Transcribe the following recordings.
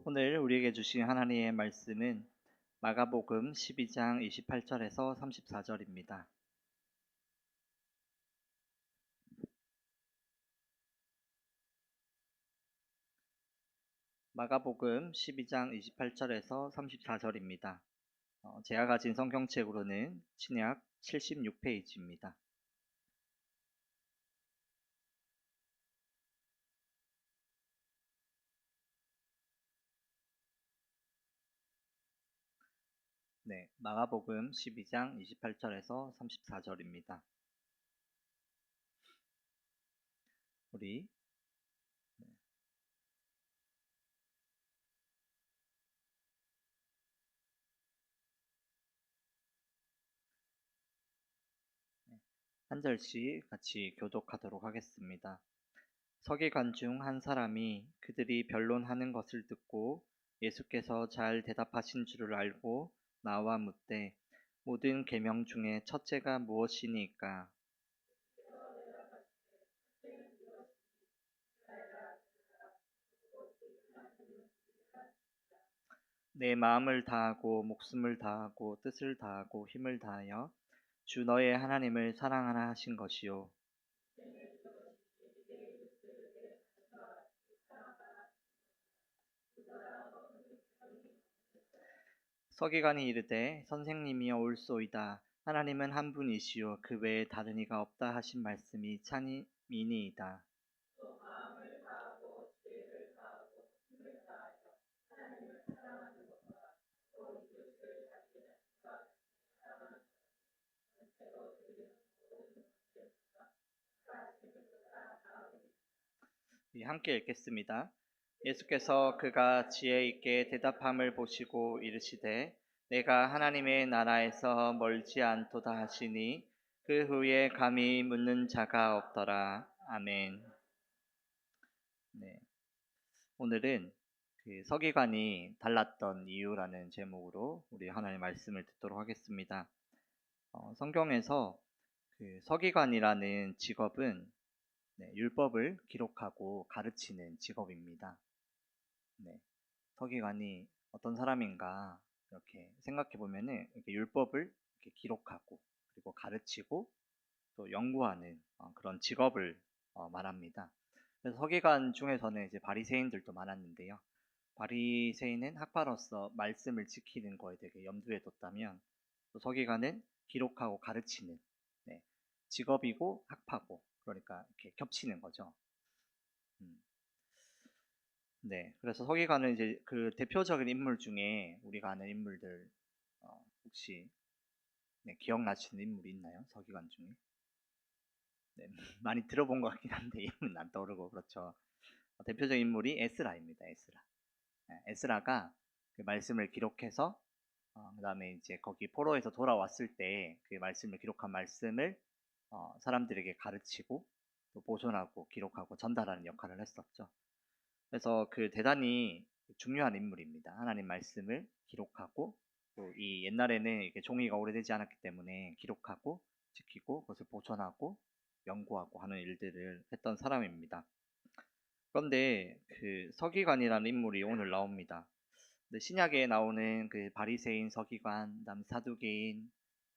오늘 우리에게 주신 하나님의 말씀은 마가복음 12장 28절에서 34절입니다. 마가복음 12장 28절에서 34절입니다. 제가 가진 성경책으로는 신약 76페이지입니다. 네, 마가복음 12장 28절에서 34절입니다. 우리 한 절씩 같이 교독하도록 하겠습니다. 서기관 중 한 사람이 그들이 변론하는 것을 듣고 예수께서 잘 대답하신 줄을 알고 나와 묻되 모든 계명 중에 첫째가 무엇이니까? 내 마음을 다하고 목숨을 다하고 뜻을 다하고 힘을 다하여 주 너의 하나님을 사랑하라 하신 것이요. 서기관이 이르되 선생님이여 옳소이다. 하나님은 한 분이시요 그 외에 다른 이가 없다 하신 말씀이 참이니이다. 함께 읽겠습니다. 예수께서 그가 지혜 있게 대답함을 보시고 이르시되 내가 하나님의 나라에서 멀지 않도다 하시니 그 후에 감히 묻는 자가 없더라. 아멘. 네, 오늘은 그 서기관이 달랐던 이유라는 제목으로 우리 하나님의 말씀을 듣도록 하겠습니다. 성경에서 그 서기관이라는 직업은 율법을 기록하고 가르치는 직업입니다. 서기관이 어떤 사람인가 이렇게 생각해 보면은 이렇게 율법을 이렇게 기록하고 그리고 가르치고 또 연구하는 그런 직업을 말합니다. 그래서 서기관 중에서는 이제 바리새인들도 많았는데요. 바리새인은 학파로서 말씀을 지키는 거에 되게 염두에 뒀다면 또 서기관은 기록하고 가르치는 직업이고 학파고 그러니까 이렇게 겹치는 거죠. 네, 그래서 서기관은 이제 그 대표적인 인물 중에 우리가 아는 인물들 혹시 기억나시는 인물이 있나요? 서기관 중에? 네, 많이 들어본 것 같긴 한데 이름은 안 떠오르고 그렇죠. 대표적인 인물이 에스라입니다. 에스라. 에스라가 그 말씀을 기록해서 그다음에 이제 거기 포로에서 돌아왔을 때 그 말씀을 기록한 말씀을 사람들에게 가르치고 또 보존하고 기록하고 전달하는 역할을 했었죠. 그래서 그 대단히 중요한 인물입니다. 하나님 말씀을 기록하고 또 이 옛날에는 이게 종이가 오래되지 않았기 때문에 기록하고 지키고 그것을 보존하고 연구하고 하는 일들을 했던 사람입니다. 그런데 그 서기관이라는 인물이 오늘 나옵니다. 근데 신약에 나오는 그 바리새인, 서기관, 그다음 사두개인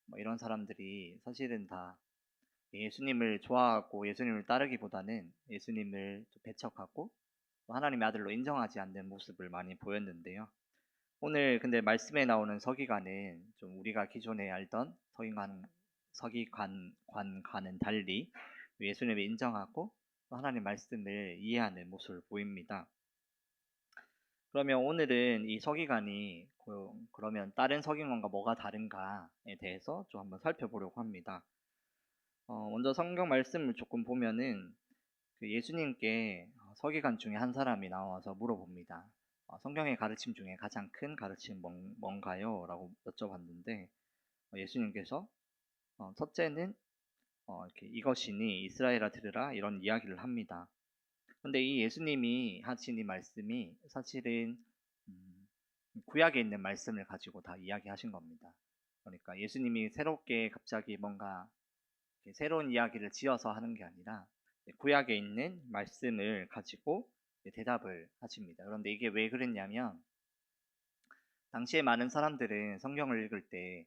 뭐 이런 사람들이 사실은 다 예수님을 좋아하고 예수님을 따르기보다는 예수님을 배척하고 하나님의 아들로 인정하지 않는 모습을 많이 보였는데요. 오늘 근데 말씀에 나오는 서기관은 좀 우리가 기존에 알던 서기관과는 달리 예수님을 인정하고 하나님 말씀을 이해하는 모습을 보입니다. 그러면 오늘은 이 서기관이 그러면 다른 서기관과 뭐가 다른가에 대해서 좀 한번 살펴보려고 합니다. 먼저 성경 말씀을 조금 보면은 그 예수님께 서기관 중에 한 사람이 나와서 물어봅니다. 성경의 가르침 중에 가장 큰 가르침 뭔가요? 라고 여쭤봤는데 예수님께서 첫째는 이렇게 이것이니 이스라엘아 들으라 이런 이야기를 합니다. 근데 이 예수님이 하신 이 말씀이 사실은 구약에 있는 말씀을 가지고 다 이야기하신 겁니다. 그러니까 예수님이 새롭게 갑자기 뭔가 새로운 이야기를 지어서 하는 게 아니라 구약에 있는 말씀을 가지고 대답을 하십니다. 그런데 이게 왜 그랬냐면 당시에 많은 사람들은 성경을 읽을 때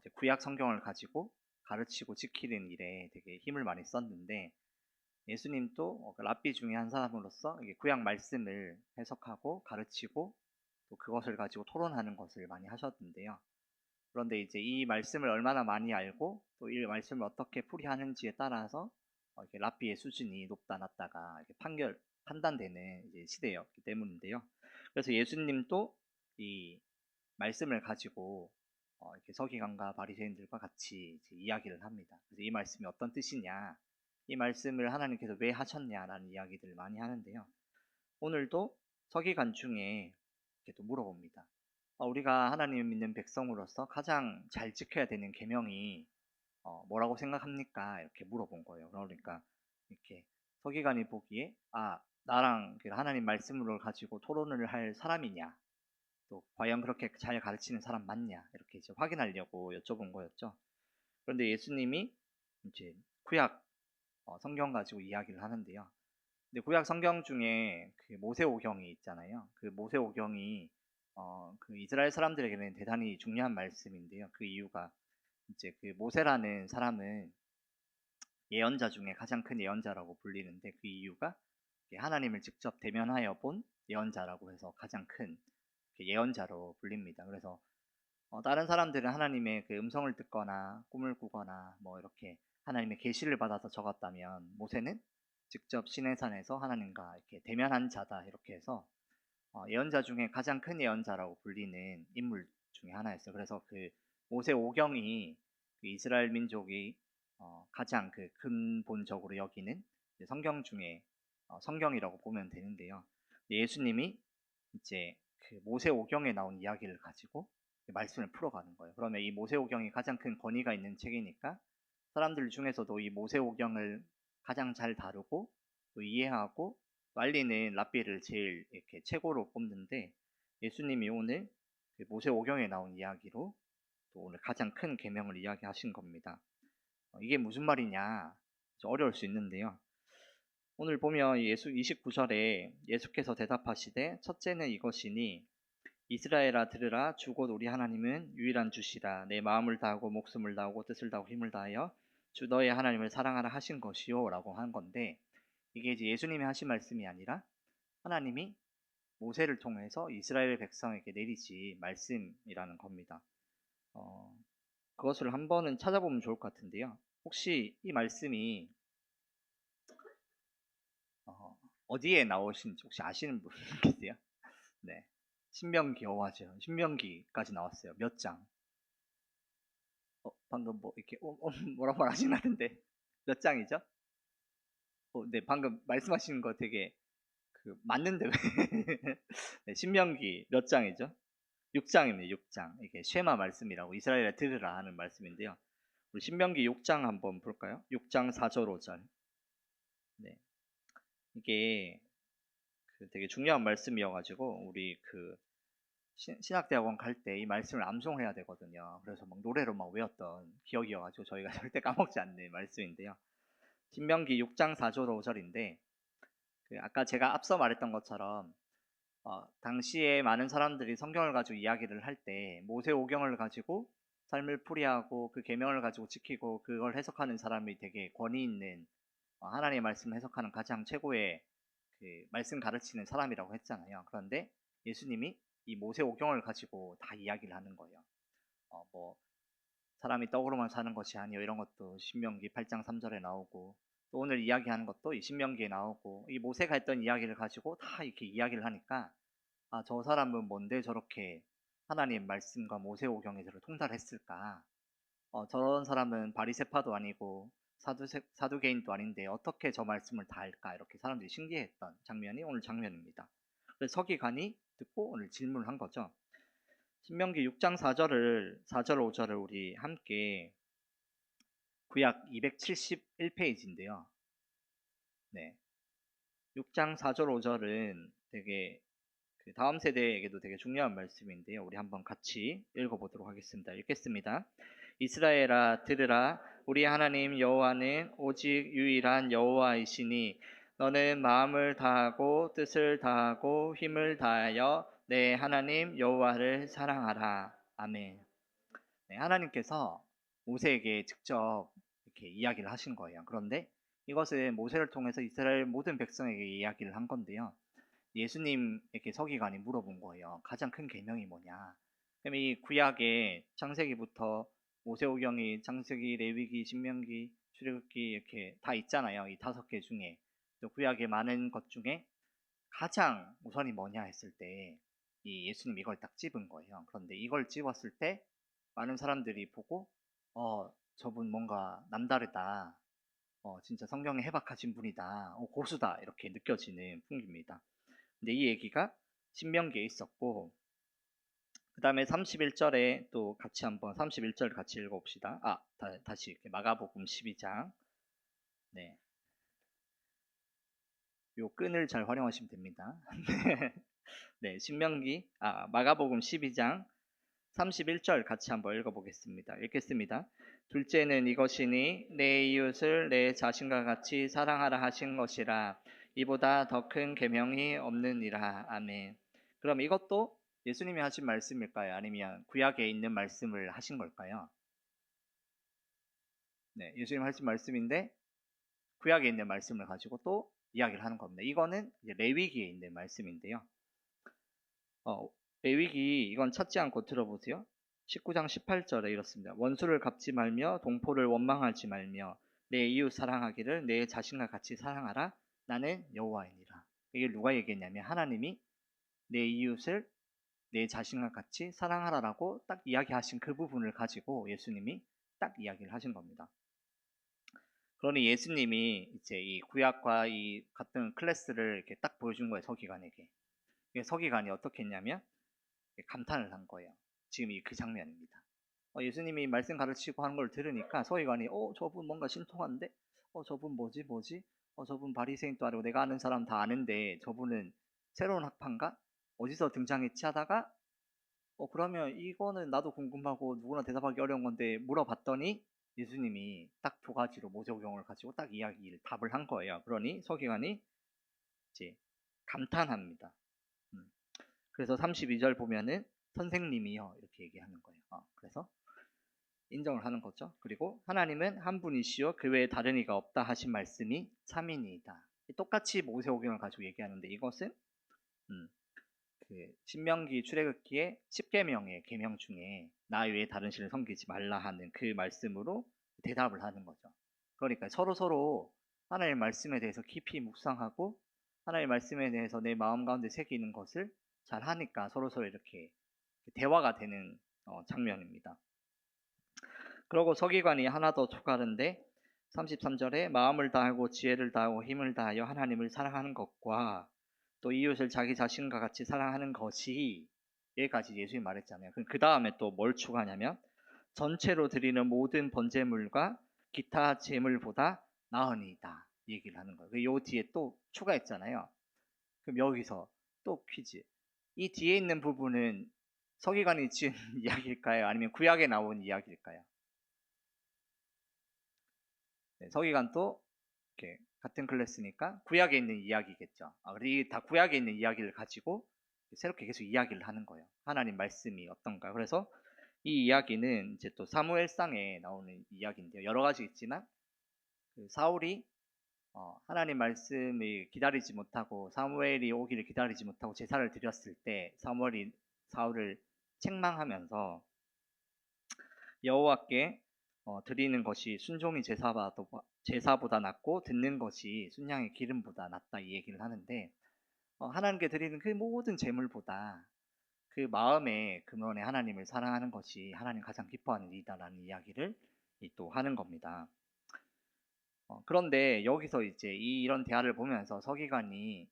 이제 구약 성경을 가지고 가르치고 지키는 일에 되게 힘을 많이 썼는데 예수님도 그 랍비 중에 한 사람으로서 이게 구약 말씀을 해석하고 가르치고 또 그것을 가지고 토론하는 것을 많이 하셨는데요. 그런데 이제 이 말씀을 얼마나 많이 알고 또 이 말씀을 어떻게 풀이하는지에 따라서 이렇게 랍비의 수준이 높다 낮다가 이렇게 판단되는 이제 시대였기 때문인데요. 그래서 예수님도 이 말씀을 가지고 이렇게 서기관과 바리새인들과 같이 이제 이야기를 합니다. 그래서 이 말씀이 어떤 뜻이냐, 이 말씀을 하나님께서 왜 하셨냐라는 이야기들을 많이 하는데요. 오늘도 서기관 중에 이렇게 또 물어봅니다. 우리가 하나님을 믿는 백성으로서 가장 잘 지켜야 되는 계명이 뭐라고 생각합니까? 이렇게 물어본 거예요. 그러니까 이렇게 서기관이 보기에 나랑 그 하나님 말씀을 가지고 토론을 할 사람이냐, 또 과연 그렇게 잘 가르치는 사람 맞냐 이렇게 이제 확인하려고 여쭤본 거였죠. 그런데 예수님이 이제 구약 성경 가지고 이야기를 하는데요. 근데 구약 성경 중에 그 모세오경이 있잖아요. 그 모세오경이 그 이스라엘 사람들에게는 대단히 중요한 말씀인데요. 그 이유가 이제 그 모세라는 사람은 예언자 중에 가장 큰 예언자라고 불리는데 그 이유가 하나님을 직접 대면하여 본 예언자라고 해서 가장 큰 예언자로 불립니다. 그래서 다른 사람들은 하나님의 그 음성을 듣거나 꿈을 꾸거나 뭐 이렇게 하나님의 계시를 받아서 적었다면 모세는 직접 시내산에서 하나님과 이렇게 대면한 자다 이렇게 해서 예언자 중에 가장 큰 예언자라고 불리는 인물 중에 하나였어요. 그래서 그 모세 오경이 그 이스라엘 민족이 가장 그 근본적으로 여기는 성경 중에 성경이라고 보면 되는데요. 예수님이 이제 그 모세오경에 나온 이야기를 가지고 말씀을 풀어가는 거예요. 그러면 이 모세오경이 가장 큰 권위가 있는 책이니까 사람들 중에서도 이 모세오경을 가장 잘 다루고 또 이해하고 또 알리는 랍비를 제일 이렇게 최고로 꼽는데 예수님이 오늘 그 모세오경에 나온 이야기로 또 오늘 가장 큰 계명을 이야기하신 겁니다. 이게 무슨 말이냐 어려울 수 있는데요. 오늘 보면 예수 29절에 예수께서 대답하시되 첫째는 이것이니 이스라엘아 들으라 주 곧 우리 하나님은 유일한 주시라 내 마음을 다하고 목숨을 다하고 뜻을 다하고 힘을 다하여 주 너의 하나님을 사랑하라 하신 것이요 라고 한 건데 이게 이제 예수님이 하신 말씀이 아니라 하나님이 모세를 통해서 이스라엘 백성에게 내리지 말씀이라는 겁니다. 그것을 한 번은 찾아보면 좋을 것 같은데요. 혹시 이 말씀이 어디에 나오신지 혹시 아시는 분 계세요? 네. 신명기 맞아요. 신명기까지 나왔어요. 몇 장? 방금 뭐 이렇게 뭐라고 말하신 것 같은데 몇 장이죠? 네, 방금 말씀하시는 거 되게 그 맞는데 왜? 네, 신명기 몇 장이죠? 6장입니다. 6장. 이게 쉐마 말씀이라고 이스라엘에 들으라 하는 말씀인데요. 우리 신명기 6장 한번 볼까요? 6장 4절 5절. 네. 이게 그 되게 중요한 말씀이어가지고 우리 그 신학대학원 갈 때 이 말씀을 암송을 해야 되거든요. 그래서 막 노래로 막 외웠던 기억이어가지고 저희가 절대 까먹지 않는 말씀인데요. 신명기 6장 4절 5절인데 그 아까 제가 앞서 말했던 것처럼 당시에 많은 사람들이 성경을 가지고 이야기를 할 때 모세오경을 가지고 삶을 풀이하고 그 계명을 가지고 지키고 그걸 해석하는 사람이 되게 권위 있는 하나님의 말씀을 해석하는 가장 최고의 그 말씀 가르치는 사람이라고 했잖아요. 그런데 예수님이 이 모세오경을 가지고 다 이야기를 하는 거예요. 뭐 사람이 떡으로만 사는 것이 아니요 이런 것도 신명기 8장 3절에 나오고 또 오늘 이야기하는 것도 이 신명기에 나오고 이 모세가 했던 이야기를 가지고 다 이렇게 이야기를 하니까 저 사람은 뭔데 저렇게 하나님 말씀과 모세오경에 저를 통달했을까? 저런 사람은 바리새파도 아니고 사두개인도 아닌데 어떻게 저 말씀을 다 알까? 이렇게 사람들이 신기했던 장면이 오늘 장면입니다. 그래서 서기관이 듣고 오늘 질문을 한 거죠. 신명기 6장 4절 5절을 우리 함께 구약 271페이지인데요. 네. 6장 4절 5절은 되게 그 다음 세대에게도 되게 중요한 말씀인데요. 우리 한번 같이 읽어보도록 하겠습니다. 읽겠습니다. 이스라엘아 들으라 우리 하나님 여호와는 오직 유일한 여호와이시니 너는 마음을 다하고 뜻을 다하고 힘을 다하여 내 하나님 여호와를 사랑하라. 아멘. 네, 하나님께서 모세에게 직접 이렇게 이야기를 하신 거예요. 그런데 이것은 모세를 통해서 이스라엘 모든 백성에게 이야기를 한 건데요. 예수님에게 서기관이 물어본 거예요. 가장 큰 계명이 뭐냐? 그럼 이 구약의 창세기부터 모세오경이, 창세기, 레위기, 신명기, 출애굽기 이렇게 다 있잖아요. 이 5개 중에 또 구약의 많은 것 중에 가장 우선이 뭐냐 했을 때 이 예수님 이걸 딱 집은 거예요. 그런데 이걸 집었을 때 많은 사람들이 보고 저분 뭔가 남다르다. 진짜 성경에 해박하신 분이다. 고수다. 이렇게 느껴지는 풍기입니다. 근데 이 얘기가 신명기에 있었고 그 다음에 31절에 또 같이 한번 31절 같이 읽어봅시다. 다시 이렇게 마가복음 12장. 네, 요 끈을 잘 활용하시면 됩니다. 네, 마가복음 12장 31절 같이 한번 읽어보겠습니다. 읽겠습니다. 둘째는 이것이니 내 이웃을 내 자신과 같이 사랑하라 하신 것이라. 이보다 더 큰 계명이 없느니라. 아멘. 그럼 이것도 예수님이 하신 말씀일까요? 아니면 구약에 있는 말씀을 하신 걸까요? 네, 예수님 하신 말씀인데 구약에 있는 말씀을 가지고 또 이야기를 하는 겁니다. 이거는 이제 레위기에 있는 말씀인데요. 레위기 이건 찾지 않고 들어보세요. 19장 18절에 이렇습니다. 원수를 갚지 말며 동포를 원망하지 말며 내 이웃 사랑하기를 내 자신과 같이 사랑하라. 나는 여호와이니라. 이게 누가 얘기했냐면 하나님이 내 이웃을 내 자신과 같이 사랑하라라고 딱 이야기하신 그 부분을 가지고 예수님이 딱 이야기를 하신 겁니다. 그러니 예수님이 이제 이 구약과 이 같은 클래스를 이렇게 딱 보여준 거예요. 서기관에게. 서기관이 어떻게 했냐면 감탄을 한 거예요. 지금 이 그 장면입니다. 예수님이 말씀 가르치고 하는 걸 들으니까 서기관이 저분 뭔가 신통한데? 저분 뭐지? 저분 바리새인 또 아니고 내가 아는 사람 다 아는데 저분은 새로운 학파인가? 어디서 등장했지 하다가 그러면 이거는 나도 궁금하고 누구나 대답하기 어려운 건데 물어봤더니 예수님이 딱 2가지로 모세오경을 가지고 딱 이야기를 답을 한 거예요. 그러니 서기관이 이제 감탄합니다. 그래서 32절 보면은 선생님이요 이렇게 얘기하는 거예요. 그래서 인정을 하는 거죠. 그리고 하나님은 한 분이시요 그 외에 다른 이가 없다 하신 말씀이 참이니이다. 똑같이 모세오경을 가지고 얘기하는데 이것은 그 신명기 출애굽기의 10계명의 계명 중에 나 외에 다른 신을 섬기지 말라 하는 그 말씀으로 대답을 하는 거죠. 그러니까 서로 하나님의 말씀에 대해서 깊이 묵상하고 하나님의 말씀에 대해서 내 마음 가운데 새기는 것을 잘 하니까 서로 이렇게 대화가 되는 장면입니다. 그리고 서기관이 하나 더 추가하는데 33절에 마음을 다하고 지혜를 다하고 힘을 다하여 하나님을 사랑하는 것과 또 이웃을 자기 자신과 같이 사랑하는 것이 여기까지 예수님이 말했잖아요. 그 다음에 또 뭘 추가하냐면 전체로 드리는 모든 번제물과 기타 제물보다 나으니이다 얘기를 하는 거예요. 요 뒤에 또 추가했잖아요. 그럼 여기서 또 퀴즈. 이 뒤에 있는 부분은 서기관이 지은 이야기일까요? 아니면 구약에 나온 이야기일까요? 네, 서기관도 이렇게 같은 클래스니까 구약에 있는 이야기겠죠. 그리고 다 구약에 있는 이야기를 가지고 새롭게 계속 이야기를 하는 거예요. 하나님 말씀이 어떤가. 그래서 이 이야기는 이제 또 사무엘상에 나오는 이야기인데요. 여러 가지 있지만 그 사울이 하나님 말씀을 기다리지 못하고 사무엘이 오기를 기다리지 못하고 제사를 드렸을 때 사무엘이 사울을 책망하면서 여호와께 드리는 것이 순종이 제사보다 낫고 듣는 것이 순양의 기름보다 낫다 이 얘기를 하는데 하나님께 드리는 그 모든 제물보다 그 마음의 근원에 하나님을 사랑하는 것이 하나님 가장 기뻐하는 일이다라는 이야기를 또 하는 겁니다. 그런데 여기서 이제 이런 대화를 보면서 서기관이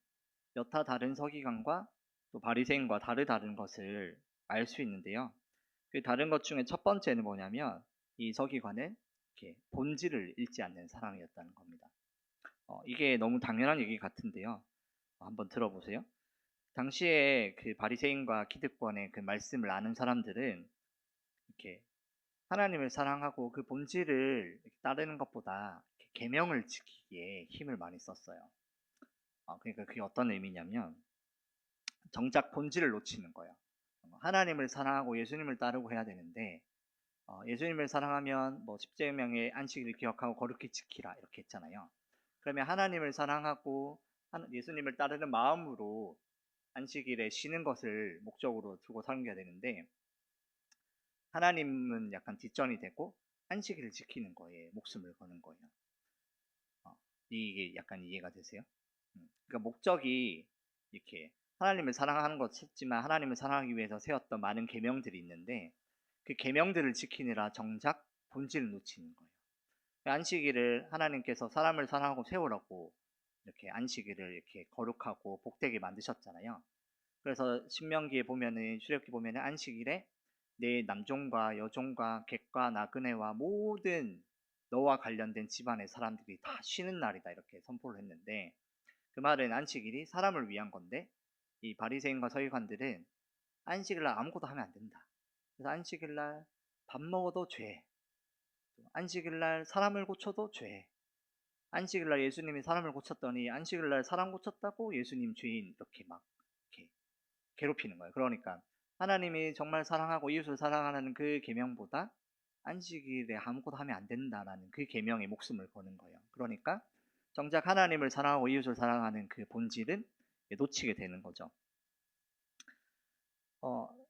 여타 다른 서기관과 또 바리새인과 다른 것을 알 수 있는데요. 그 다른 것 중에 첫 번째는 뭐냐면 이 서기관은 이렇게 본질을 잃지 않는 사람이었다는 겁니다. 이게 너무 당연한 얘기 같은데요. 한번 들어보세요. 당시에 그 바리새인과 기득권의 그 말씀을 아는 사람들은 이렇게 하나님을 사랑하고 그 본질을 따르는 것보다 계명을 지키기에 힘을 많이 썼어요. 그러니까 그게 어떤 의미냐면 정작 본질을 놓치는 거예요. 하나님을 사랑하고 예수님을 따르고 해야 되는데 예수님을 사랑하면 뭐 십계명의 안식일을 기억하고 거룩히 지키라 이렇게 했잖아요. 그러면 하나님을 사랑하고 예수님을 따르는 마음으로 안식일에 쉬는 것을 목적으로 두고 살아야 되는데 하나님은 약간 뒷전이 되고 안식일을 지키는 거에 목숨을 거는 거예요. 이게 약간 이해가 되세요? 그러니까 목적이 이렇게 하나님을 사랑하는 것이지만 하나님을 사랑하기 위해서 세웠던 많은 계명들이 있는데 그 계명들을 지키느라 정작 본질을 놓치는 거예요. 안식일을 하나님께서 사람을 사랑하고 세우라고 이렇게 안식일을 이렇게 거룩하고 복되게 만드셨잖아요. 그래서 신명기에 보면은 출애굽기 보면은 안식일에 내 남종과 여종과 객과 나그네와 모든 너와 관련된 집안의 사람들이 다 쉬는 날이다 이렇게 선포를 했는데 그 말은 안식일이 사람을 위한 건데 이 바리새인과 서기관들은 안식일날 아무것도 하면 안 된다. 그래서 안식일날 밥 먹어도 죄, 안식일날 사람을 고쳐도 죄, 안식일날 예수님이 사람을 고쳤더니 안식일날 사람 고쳤다고 예수님 죄인 이렇게 막 이렇게 괴롭히는 거예요. 그러니까 하나님이 정말 사랑하고 이웃을 사랑하는 그 계명보다 안식일에 아무것도 하면 안 된다라는 그 계명에 목숨을 거는 거예요. 그러니까 정작 하나님을 사랑하고 이웃을 사랑하는 그 본질은 놓치게 되는 거죠.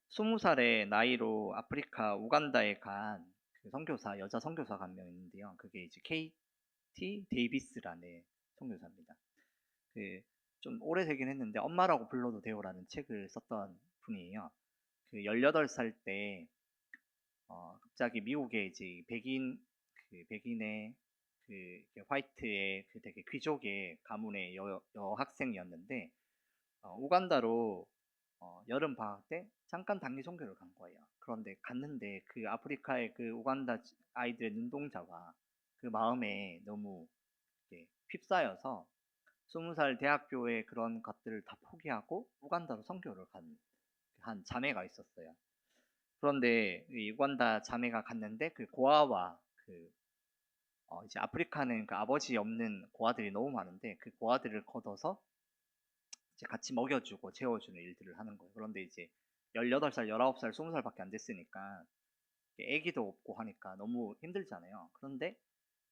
20살의 나이로 아프리카 우간다에 간그 선교사, 여자 선교사가 한 명 있는데요. 그게 이제 KT 데이비스라는 선교사입니다. 좀 오래 되긴 했는데 엄마라고 불러도 돼요라는 책을 썼던 분이에요. 18살 때 갑자기 미국에 이제 백인의 화이트의 되게 귀족의 가문의 여학생이었는데 우간다로 여름 방학 때 잠깐 단기 선교를 간 거예요. 그런데 갔는데 그 아프리카의 그 우간다 아이들의 눈동자와 그 마음에 너무 휩싸여서 20살 대학교의 그런 것들을 다 포기하고 우간다로 선교를 간 한 자매가 있었어요. 그런데 이 우간다 자매가 갔는데 그 고아와 이제 아프리카는 그 아버지 없는 고아들이 너무 많은데 그 고아들을 걷어서 이제 같이 먹여주고 재워주는 일들을 하는 거예요. 그런데 이제 18살, 19살, 20살밖에 안 됐으니까 애기도 없고 하니까 너무 힘들잖아요. 그런데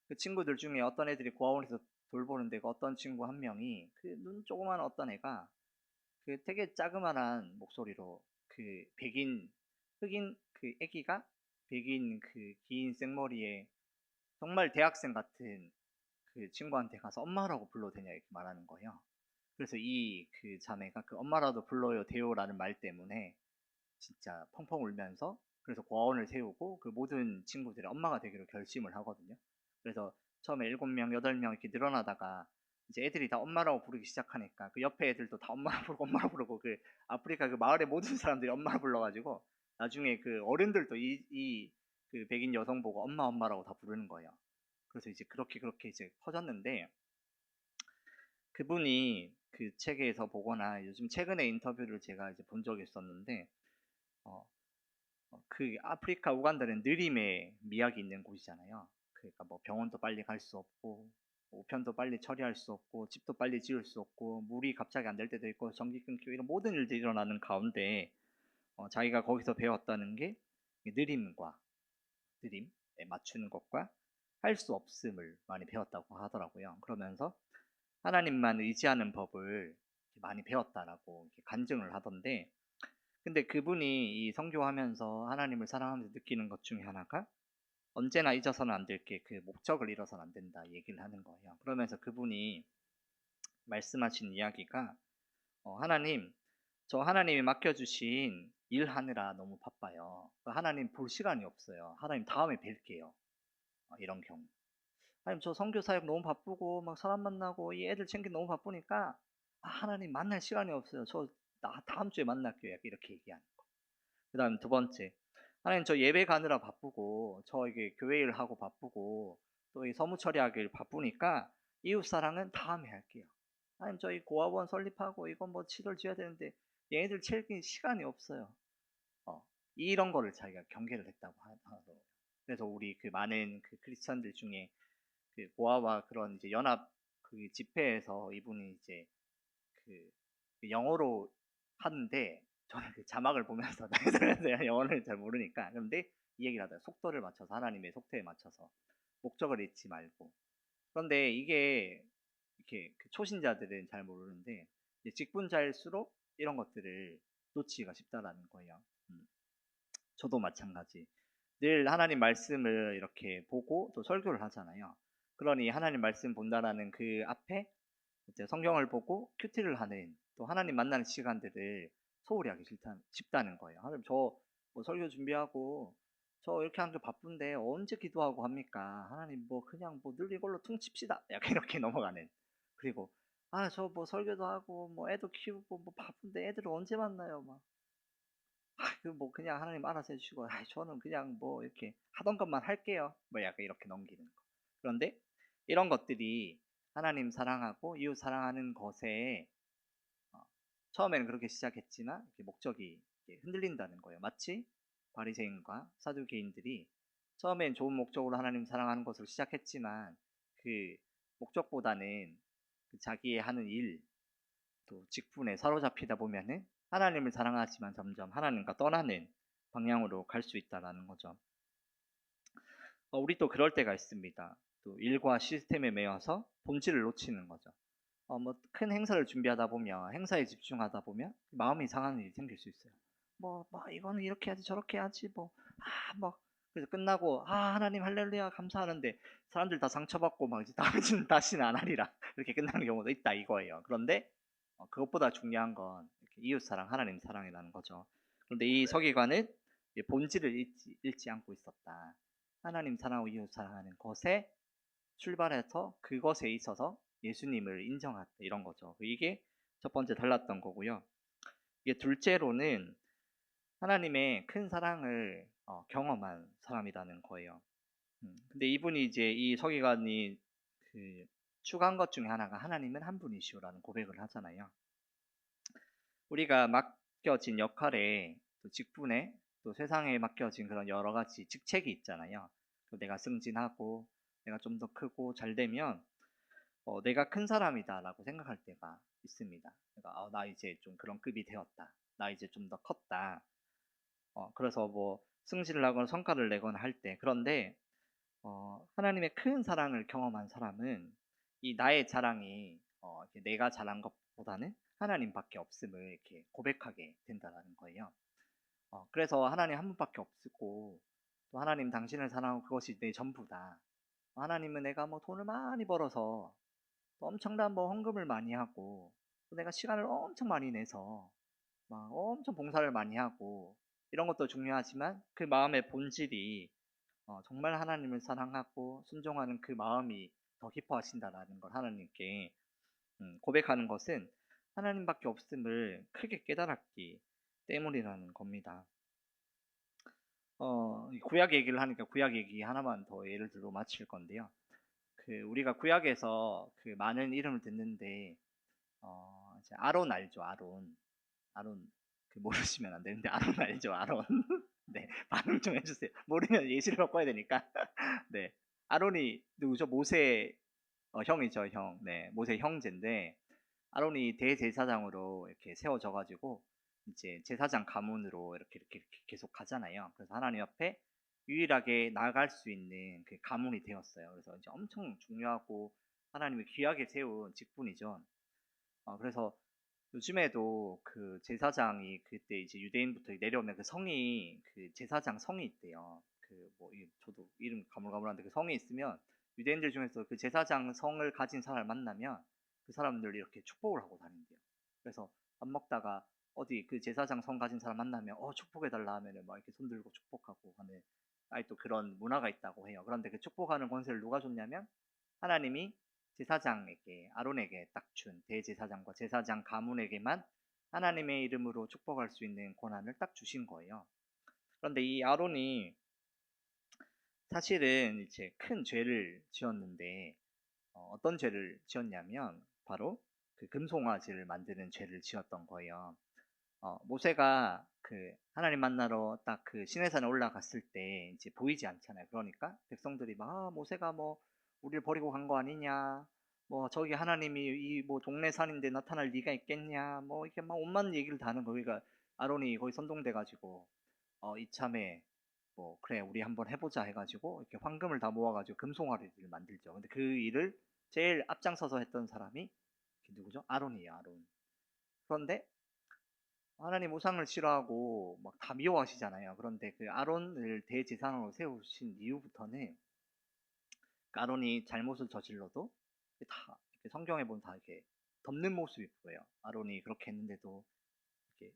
그 친구들 중에 어떤 애들이 고아원에서 돌보는데 그 어떤 친구 한 명이 그 눈 조그만 어떤 애가 그 되게 자그마한 목소리로 그 흑인 그 애기가 백인 그 긴 생머리에 정말 대학생 같은 그 친구한테 가서 엄마라고 불러도 되냐 이렇게 말하는 거예요. 그래서 이 그 자매가 그 엄마라도 불러요 돼요라는 말 때문에 진짜 펑펑 울면서 그래서 고아원을 세우고 그 모든 친구들의 엄마가 되기로 결심을 하거든요. 그래서 처음에 7명, 8명 이렇게 늘어나다가 이제 애들이 다 엄마라고 부르기 시작하니까 그 옆에 애들도 다 엄마라고 부르고 엄마라고 부르고 그 아프리카 그 마을의 모든 사람들이 엄마라 불러가지고 나중에 그 어른들도 그 백인 여성 보고 엄마라고 다 부르는 거예요. 그래서 이제 그렇게 이제 커졌는데 그분이 그 책에서 보거나 요즘 최근에 인터뷰를 제가 이제 본 적이 있었는데 어, 그 아프리카 우간다는 느림의 미학이 있는 곳이잖아요. 그러니까 뭐 병원도 빨리 갈 수 없고 우편도 빨리 처리할 수 없고 집도 빨리 지을 수 없고 물이 갑자기 안 될 때도 있고 전기 끊기고 이런 모든 일들이 일어나는 가운데 자기가 거기서 배웠다는 게 느림과 느림에 맞추는 것과 할 수 없음을 많이 배웠다고 하더라고요. 그러면서 하나님만 의지하는 법을 많이 배웠다라고 간증을 하던데 근데 그분이 이 선교하면서 하나님을 사랑하면서 느끼는 것 중에 하나가 언제나 잊어서는 안 될 게 그 목적을 잃어서는 안 된다 얘기를 하는 거예요. 그러면서 그분이 말씀하신 이야기가 하나님, 저 하나님이 맡겨주신 일 하느라 너무 바빠요. 하나님 볼 시간이 없어요. 하나님 다음에 뵐게요. 이런 경우. 하나님 저 선교 사역 너무 바쁘고 막 사람 만나고 이 애들 챙기 너무 바쁘니까 하나님 만날 시간이 없어요. 저 다음 주에 만날게요. 이렇게 얘기하는 거. 그 다음 두 번째, 하나님 저 예배 가느라 바쁘고 저 이게 교회 일 하고 바쁘고 또 이 서무 처리하기 바쁘니까 이웃 사랑은 다음에 할게요. 하나님 저희 고아원 설립하고 이건 뭐 치료를 지어야 되는데 얘네들 챙길 시간이 없어요. 이런 거를 자기가 경계를 했다고 하더라고요. 그래서 우리 그 많은 그 크리스천들 중에 그 고아와 그런 이제 연합 그 집회에서 이분이 이제 그 영어로 하는데 저는 그 자막을 보면서 영어를 잘 모르니까 그런데 이 얘기를 하더라고요. 속도를 맞춰서 하나님의 속도에 맞춰서 목적을 잊지 말고. 그런데 이게 이렇게 그 초신자들은 잘 모르는데 이제 직분자일수록 이런 것들을 놓치기가 쉽다라는 거예요. 저도 마찬가지. 늘 하나님 말씀을 이렇게 보고 또 설교를 하잖아요. 그러니 하나님 말씀 본다라는 그 앞에 이제 성경을 보고 큐티를 하는 또 하나님 만나는 시간들을 소홀히 하기 쉽다는 거예요. 하나님 저뭐 설교 준비하고 저 이렇게 하는 게 바쁜데 언제 기도하고 합니까? 하나님 뭐 그냥 뭐 늘 이걸로 퉁칩시다. 약간 이렇게 넘어가는. 그리고 아 저 뭐 설교도 하고 뭐 애도 키우고 뭐 바쁜데 애들을 언제 만나요? 막 그 뭐 그냥 하나님 알아서 해주시고 저는 그냥 뭐 이렇게 하던 것만 할게요. 뭐 약간 이렇게 넘기는 거. 그런데 이런 것들이 하나님 사랑하고 이웃 사랑하는 것에 어, 처음에는 그렇게 시작했지만 이렇게 목적이 이렇게 흔들린다는 거예요. 마치 바리새인과 사두개인들이 처음엔 좋은 목적으로 하나님 사랑하는 것으로 시작했지만 그 목적보다는 그 자기의 하는 일, 또 직분에 사로잡히다 보면은 하나님을 사랑하지만 점점 하나님과 떠나는 방향으로 갈 수 있다라는 거죠. 우리 또 그럴 때가 있습니다. 또 일과 시스템에 매여서 본질을 놓치는 거죠. 뭐 큰 행사를 준비하다 보면 행사에 집중하다 보면 마음이 상하는 일이 생길 수 있어요. 뭐 이거는 이렇게 해야지 저렇게 해야지 뭐 그래서 끝나고 하나님 할렐루야 감사하는데 사람들 다 상처받고 막 이제 다시는 안 하리라 이렇게 끝나는 경우도 있다 이거예요. 그런데 그것보다 중요한 건 이렇게 이웃 사랑, 하나님 사랑이라는 거죠. 그런데 이 서기관은 본질을 잃지 않고 있었다. 하나님 사랑하고 이웃 사랑하는 것에 출발해서 그것에 있어서 예수님을 인정했다 이런 거죠. 이게 첫 번째 달랐던 거고요. 이게 둘째로는 하나님의 큰 사랑을 경험한 사람이라는 거예요. 근데 이분이 이제 이 서기관이 그 추가한 것 중에 하나가 하나님은 한 분이시오라는 고백을 하잖아요. 우리가 맡겨진 역할에 또 직분에 또 세상에 맡겨진 그런 여러 가지 직책이 있잖아요. 내가 승진하고 내가 좀 더 크고 잘 되면 내가 큰 사람이다라고 생각할 때가 있습니다. 그러니까 나 이제 좀 그런 급이 되었다. 나 이제 좀 더 컸다. 그래서 뭐 승진을 하거나 성과를 내거나 할 때 그런데 하나님의 큰 사랑을 경험한 사람은 이 나의 자랑이 이렇게 내가 잘한 것보다는 하나님밖에 없음을 이렇게 고백하게 된다는 거예요. 그래서 하나님 한 분밖에 없고 또 하나님 당신을 사랑하고 그것이 내 전부다. 하나님은 내가 뭐 돈을 많이 벌어서 엄청난 뭐 헌금을 많이 하고 또 내가 시간을 엄청 많이 내서 막 엄청 봉사를 많이 하고 이런 것도 중요하지만 그 마음의 본질이 정말 하나님을 사랑하고 순종하는 그 마음이 더 기뻐하신다라는 걸 하나님께 고백하는 것은 하나님밖에 없음을 크게 깨달았기 때문이라는 겁니다. 구약 얘기를 하니까 구약 얘기 하나만 더 예를 들어 마칠 건데요. 우리가 구약에서 그 많은 이름을 듣는데 이제 아론 알죠? 아론 모르시면 안 되는데 아론 알죠? 아론. 네, 반응 좀 해주세요. 모르면 예시를 바꿔야 되니까. 네, 아론이 누구죠? 모세 형이죠, 형. 네, 모세 형제인데 아론이 대제사장으로 이렇게 세워져 가지고 이제 제사장 가문으로 이렇게 계속 가잖아요. 그래서 하나님 앞에 유일하게 나아갈 수 있는 그 가문이 되었어요. 그래서 이제 엄청 중요하고 하나님이 귀하게 세운 직분이죠. 그래서 요즘에도 그 제사장이 그때 이제 유대인부터 내려오면 그 성이 그 제사장 성이 있대요. 저도 이름 가물가물한데 그 성이 있으면 유대인들 중에서 그 제사장 성을 가진 사람을 만나면 그 사람들 이렇게 축복을 하고 다닌대요. 그래서 밥 먹다가 어디 그 제사장 성 가진 사람 만나면 축복해달라 하면은 막 이렇게 손 들고 축복하고 하는 아직도 그런 문화가 있다고 해요. 그런데 그 축복하는 권세를 누가 줬냐면 하나님이 제사장에게 아론에게 딱 준 대제사장과 제사장 가문에게만 하나님의 이름으로 축복할 수 있는 권한을 딱 주신 거예요. 그런데 이 아론이 사실은 이제 큰 죄를 지었는데 어떤 죄를 지었냐면 바로 그 금송아지를 만드는 죄를 지었던 거예요. 모세가 그 하나님 만나러 딱 그 시내산에 올라갔을 때 이제 보이지 않잖아요. 그러니까 백성들이 막 모세가 뭐 우리를 버리고 간 거 아니냐, 뭐 저기 하나님이 이 뭐 동네 산인데 나타날 리가 있겠냐 뭐 이렇게 막 온갖 얘기를 다 하는 거. 그러니까 아론이 거기 선동돼 가지고 이참에 뭐 그래 우리 한번 해보자 해가지고 이렇게 황금을 다 모아가지고 금송아리를 만들죠. 근데 그 일을 제일 앞장서서 했던 사람이 누구죠? 아론이에요. 아론. 그런데 하나님 우상을 싫어하고 막 다 미워하시잖아요. 그런데 그 아론을 대제사장으로 세우신 이후부터는 그 아론이 잘못을 저질러도 다 이렇게 성경에 보면 다 이렇게 덮는 모습이 보여요. 아론이 그렇게 했는데도 이렇게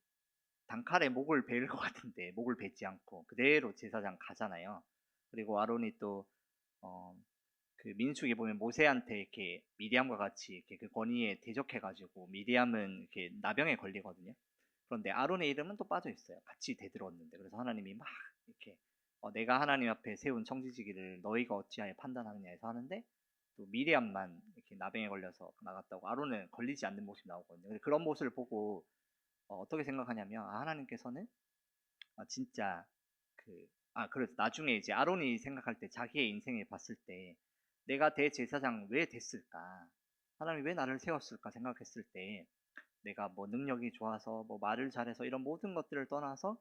단칼에 목을 베일 것 같은데 목을 베지 않고 그대로 제사장 가잖아요. 그리고 아론이 또 그 민수기 보면 모세한테 이렇게 미디암과 같이 이렇게 그 권위에 대적해가지고 미디암은 이렇게 나병에 걸리거든요. 그런데 아론의 이름은 또 빠져 있어요. 같이 대들었는데 그래서 하나님이 막 이렇게 내가 하나님 앞에 세운 청지기를 너희가 어찌하여 판단하느냐 해서 하는데 또 미리암만 이렇게 나병에 걸려서 나갔다고 아론은 걸리지 않는 모습이 나오거든요. 그런 모습을 보고 어떻게 생각하냐면 하나님께서는 진짜 그래서 나중에 이제 아론이 생각할 때 자기의 인생에 봤을 때 내가 대제사장 왜 됐을까? 하나님이 왜 나를 세웠을까 생각했을 때 내가 뭐 능력이 좋아서 뭐 말을 잘해서 이런 모든 것들을 떠나서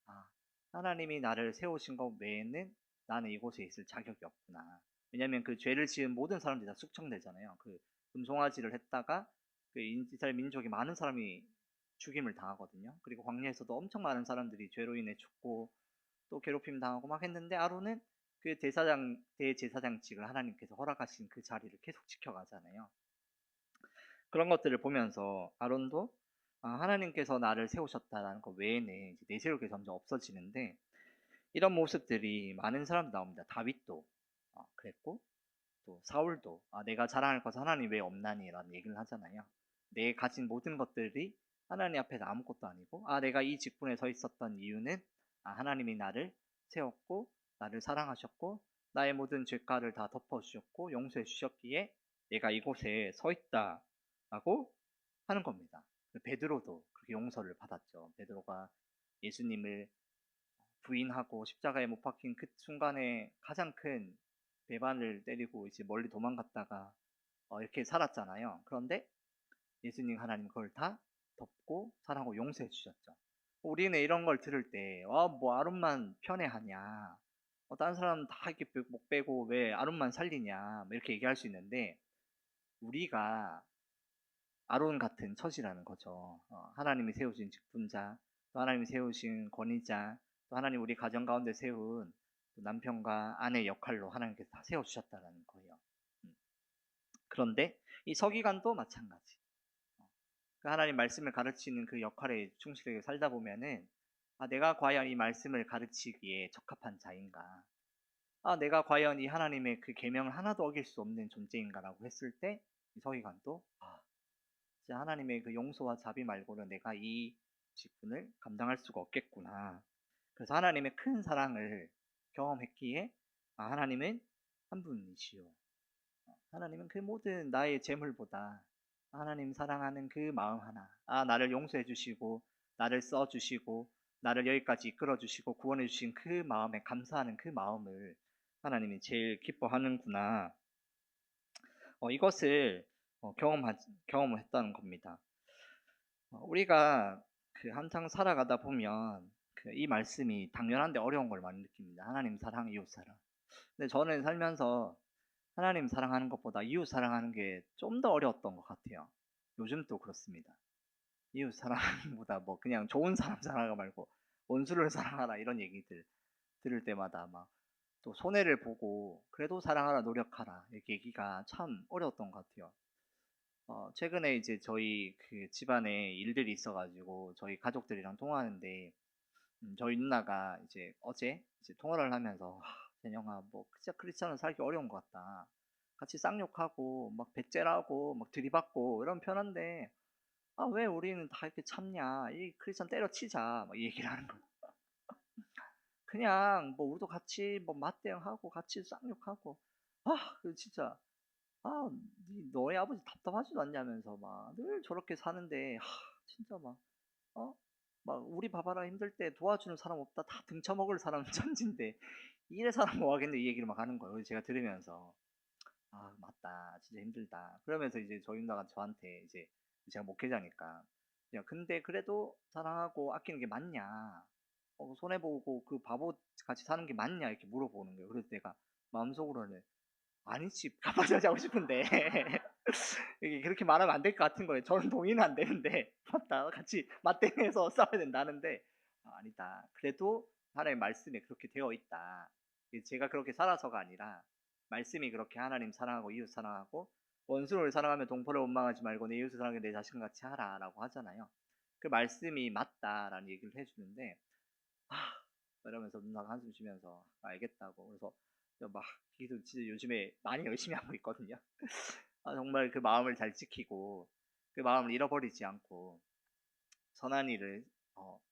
아, 하나님이 나를 세우신 것 외에는 나는 이곳에 있을 자격이 없구나. 왜냐하면 그 죄를 지은 모든 사람들이 다 숙청되잖아요. 그 금송아지를 했다가 그 이스라엘 민족이 많은 사람이 죽임을 당하거든요. 그리고 광야에서도 엄청 많은 사람들이 죄로 인해 죽고 또 괴롭힘 당하고 막 했는데 아론은 그 대제사장직을 하나님께서 허락하신 그 자리를 계속 지켜가잖아요. 그런 것들을 보면서 아론도 하나님께서 나를 세우셨다라는 것 외에는 이제 내세울 게 점점 없어지는데 이런 모습들이 많은 사람들 나옵니다. 다윗도 그랬고 또 사울도 내가 자랑할 것은 하나님 왜 없나니 라는 얘기를 하잖아요. 내 가진 모든 것들이 하나님 앞에서 아무것도 아니고 내가 이 직분에 서 있었던 이유는 하나님이 나를 세웠고 나를 사랑하셨고 나의 모든 죄가를 다 덮어주셨고 용서해 주셨기에 내가 이곳에 서 있다 라고 하는 겁니다. 베드로도 그렇게 용서를 받았죠. 베드로가 예수님을 부인하고 십자가에 못 박힌 그 순간에 가장 큰 배반을 때리고 이제 멀리 도망갔다가 이렇게 살았잖아요. 그런데 예수님 하나님 그걸 다 덮고 사랑하고 용서해 주셨죠. 우리는 이런 걸 들을 때, 뭐 아론만 편애하냐, 다른 사람 다 이렇게 목 빼고 왜 아론만 살리냐, 뭐 이렇게 얘기할 수 있는데 우리가 아론 같은 처지라는 거죠. 하나님이 세우신 직분자, 또 하나님이 세우신 권위자, 또 하나님 우리 가정 가운데 세운 남편과 아내 역할로 하나님께서 다 세워주셨다는 거예요. 그런데 이 서기관도 마찬가지. 그 하나님 말씀을 가르치는 그 역할에 충실하게 살다 보면은 내가 과연 이 말씀을 가르치기에 적합한 자인가? 내가 과연 이 하나님의 그 계명을 하나도 어길 수 없는 존재인가라고 했을 때 이 서기관도 진짜 하나님의 그 용서와 자비 말고는 내가 이 직분을 감당할 수가 없겠구나. 그래서 하나님의 큰 사랑을 경험했기에 하나님은 한 분이시오. 하나님은 그 모든 나의 재물보다 하나님 사랑하는 그 마음 하나, 나를 용서해 주시고 나를 써 주시고 나를 여기까지 이끌어 주시고 구원해 주신 그 마음에 감사하는 그 마음을 하나님이 제일 기뻐하는구나. 이것을 경험을 했다는 겁니다. 우리가 그 한창 살아가다 보면 이 말씀이 당연한데 어려운 걸 많이 느낍니다. 하나님 사랑, 이웃 사랑. 근데 저는 살면서 하나님 사랑하는 것보다 이웃 사랑하는 게 좀 더 어려웠던 것 같아요. 요즘도 그렇습니다. 이웃 사랑보다 뭐 그냥 좋은 사람 사랑하라 말고 원수를 사랑하라 이런 얘기들 들을 때마다 막 또 손해를 보고 그래도 사랑하라 노력하라 이렇게 얘기가 참 어려웠던 것 같아요. 최근에 이제 저희 그 집안에 일들이 있어가지고 저희 가족들이랑 통화하는데 저희 누나가 이제 어제 이제 통화를 하면서 재영아 뭐 진짜 크리스천은 살기 어려운 것 같다. 같이 쌍욕하고 막 배째라고 막 들이받고 이런 편한데 왜 우리는 다 이렇게 참냐 이 크리스천 때려치자 막 얘기를 하는 거야. 그냥 뭐 우리도 같이 뭐 맞대응하고 같이 쌍욕하고 진짜 너희 아버지 답답하지도 않냐면서 막 늘 저렇게 사는데 진짜 막 어? 막 우리 봐봐라 힘들 때 도와주는 사람 없다 다 등쳐먹을 사람 천진데 이래 사람 뭐 하겠네 이 얘기를 막 하는 거예요. 제가 들으면서 아, 맞다. 진짜 힘들다. 그러면서 이제 저희 누나가 저한테 이제 제가 목회자니까 야, 근데 그래도 사랑하고 아끼는 게 맞냐? 손해보고 그 바보 같이 사는 게 맞냐? 이렇게 물어보는 거예요. 그래서 내가 마음속으로는 아니지, 가만히 자고 싶은데 이게 그렇게 말하면 안 될 것 같은 거예요. 저는 동의는 안 되는데 맞다, 같이 맞대응해서 싸워야 된다는데 아니다. 그래도 하나님의 말씀에 그렇게 되어 있다. 이게 제가 그렇게 살아서가 아니라 말씀이 그렇게 하나님 사랑하고 이웃 사랑하고 원수를 사랑하며 동포를 원망하지 말고 내 이웃을 사랑하며 내 자신같이 하라라고 하잖아요. 그 말씀이 맞다라는 얘기를 해주는데 이러면서 누나가 한숨 쉬면서 알겠다고. 그래서 막 기도 진짜 요즘에 많이 열심히 하고 있거든요. 정말 그 마음을 잘 지키고 그 마음을 잃어버리지 않고 선한 일을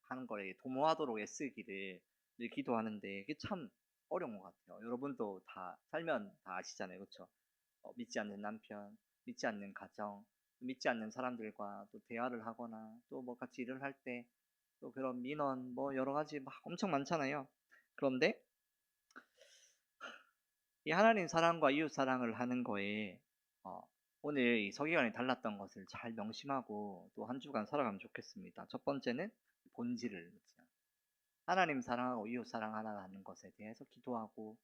하는 거에 도모하도록 애쓰기를 늘 기도하는데 이게 참 어려운 것 같아요. 여러분도 다 살면 다 아시잖아요, 그렇죠? 믿지 않는 남편, 믿지 않는 가정, 믿지 않는 사람들과 또 대화를 하거나 또 뭐 같이 일을 할 때 또 그런 민원 뭐 여러 가지 막 엄청 많잖아요. 그런데 이 하나님 사랑과 이웃 사랑을 하는 거에 어, 오늘 이 서기관이 달랐던 것을 잘 명심하고 또 한 주간 살아가면 좋겠습니다. 첫 번째는 본질을 묻지 않고 하나님 사랑하고 이웃 사랑하라는 것에 대해서 기도하고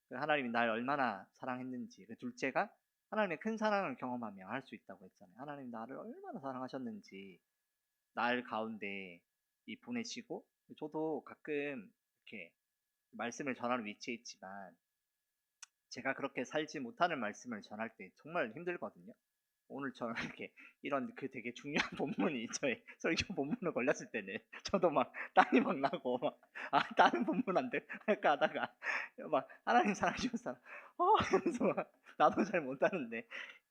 그 하나님이 날 얼마나 사랑했는지, 그 둘째가 하나님의 큰 사랑을 경험하며 할 수 있다고 했잖아요. 하나님 나를 얼마나 사랑하셨는지 날 가운데 이 보내시고 저도 가끔 이렇게 말씀을 전하는 위치에 있지만 제가 그렇게 살지 못하는 말씀을 전할 때 정말 힘들거든요. 오늘처럼 이렇게 이런 그 되게 중요한 본문이 저의 설교 본문을 걸렸을 때는 저도 막 땀이 막 나고 막 다른 본문 안 될까 하다가 막 하나님 사랑하셔서 이러면서 막 나도 잘 못하는데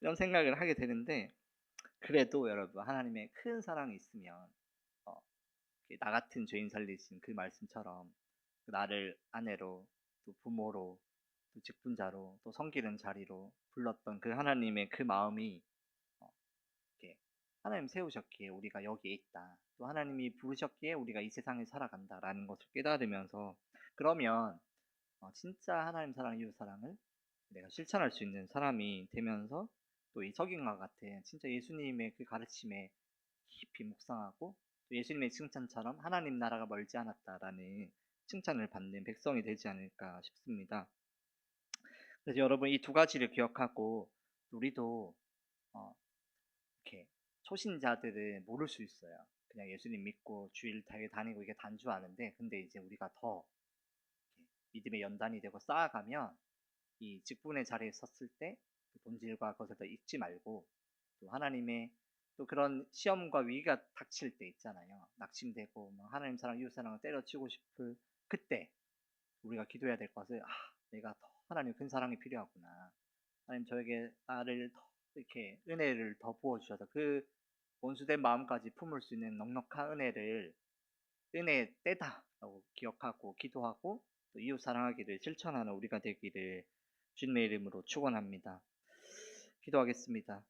이런 생각을 하게 되는데 그래도 여러분 하나님의 큰 사랑이 있으면 어, 나 같은 죄인 살리신 그 말씀처럼 나를 아내로 또 부모로 또 직분자로 또 섬기는 자리로 불렀던 그 하나님의 그 마음이 어, 이렇게 하나님 세우셨기에 우리가 여기에 있다. 또 하나님이 부르셨기에 우리가 이 세상에 살아간다라는 것을 깨달으면서 그러면 진짜 하나님 사랑, 이웃 사랑을 내가 실천할 수 있는 사람이 되면서 또 이 석인과 같은 진짜 예수님의 그 가르침에 깊이 묵상하고 또 예수님의 칭찬처럼 하나님 나라가 멀지 않았다라는 칭찬을 받는 백성이 되지 않을까 싶습니다. 그래서 여러분 이 두 가지를 기억하고 우리도 어, 이렇게 초신자들은 모를 수 있어요. 그냥 예수님 믿고 주일 다니고 이게 단주하는데 근데 이제 우리가 더 믿음의 연단이 되고 쌓아가면 이 직분의 자리에 섰을 때 그 본질과 그것을 더 잊지 말고 또 하나님의 또 그런 시험과 위기가 닥칠 때 있잖아요. 낙심되고 뭐 하나님 사랑, 이웃 사랑을 때려치고 싶을 그때 우리가 기도해야 될 것을 내가 더 하나님 큰 사랑이 필요하구나. 하나님 저에게 나를 더 이렇게 은혜를 더 부어주셔서 그 온수된 마음까지 품을 수 있는 넉넉한 은혜를 은혜의 때다라고 기억하고 기도하고 또 이웃 사랑하기를 실천하는 우리가 되기를 주님의 이름으로 축원합니다. 기도하겠습니다.